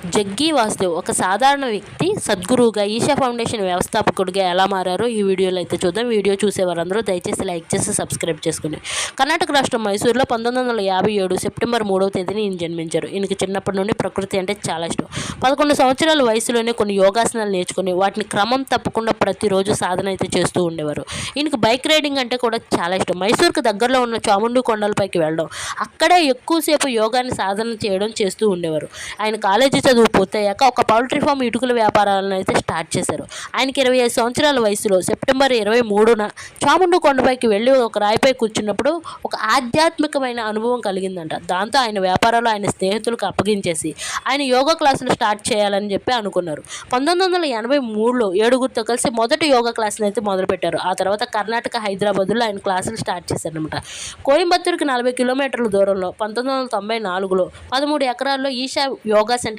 జగ్గి వాసుదేవ్ ఒక సాధారణ వ్యక్తి సద్గురువుగా ఈషా ఫౌండేషన్ వ్యవస్థాపకుడిగా ఎలా మారారో ఈ వీడియోలో అయితే చూద్దాం. వీడియో చూసేవారందరూ దయచేసి లైక్ చేసి సబ్స్క్రైబ్ చేసుకోండి. కర్ణాటక రాష్ట్రం మైసూరులో 1957 సెప్టెంబర్ 3వ తేదీని ఈయన జన్మించారు. ఈయనకి చిన్నప్పటి నుండి ప్రకృతి అంటే చాలా ఇష్టం. 11 సంవత్సరాల వయసులోనే కొన్ని యోగాసనాలు నేర్చుకుని వాటిని క్రమం తప్పకుండా ప్రతిరోజు సాధన అయితే చేస్తూ ఉండేవారు. ఈయనకి బైక్ రైడింగ్ అంటే కూడా చాలా ఇష్టం. మైసూరుకు దగ్గరలో ఉన్న చాముండు కొండలపైకి వెళ్ళడం, అక్కడే ఎక్కువసేపు యోగాని సాధన చేయడం చేస్తూ ఉండేవారు. ఆయన కాలేజీ చదువు పూర్తయ్యాక ఒక పౌల్ట్రీ ఫామ్ ఇటుకల వ్యాపారాలను అయితే స్టార్ట్ చేశారు. ఆయనకి 25 సంవత్సరాల వయసులో సెప్టెంబర్ 23న చాముండు కొండపైకి వెళ్ళి ఒక రాయిపై కూర్చున్నప్పుడు ఒక ఆధ్యాత్మికమైన అనుభవం కలిగిందంట. దాంతో ఆయన వ్యాపారాలు ఆయన స్నేహితులకు అప్పగించేసి ఆయన యోగా క్లాసులు స్టార్ట్ చేయాలని చెప్పి అనుకున్నారు. 1983లో 7గురితో కలిసి మొదటి యోగా క్లాసులు అయితే మొదలుపెట్టారు. ఆ తర్వాత కర్ణాటక, హైదరాబాద్లో ఆయన క్లాసులు స్టార్ట్ చేశారనమాట. కోయంబత్తూరుకి 40 కిలోమీటర్ల దూరంలో 1994లో 13 ఎకరాల్లో ఈషా యోగా సెంటర్